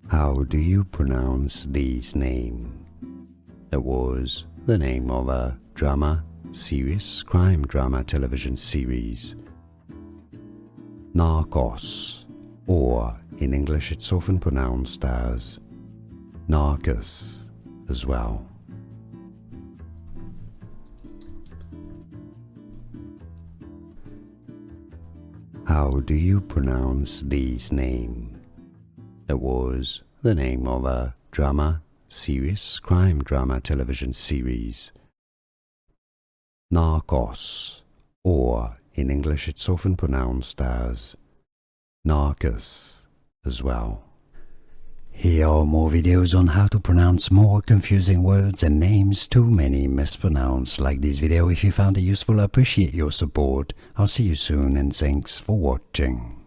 How do you pronounce this name? It was the name of a drama series, crime drama television series, Narcos, or in English it's often pronounced as Narcos as well. How do you pronounce this name? It was the name of a drama series, crime drama television series, Narcos, or in English it's often pronounced as Narcos as well. Here are more videos on how to pronounce more confusing words and names too many mispronounced. Like this video if you found it useful. I appreciate your support. I'll see you soon and thanks for watching.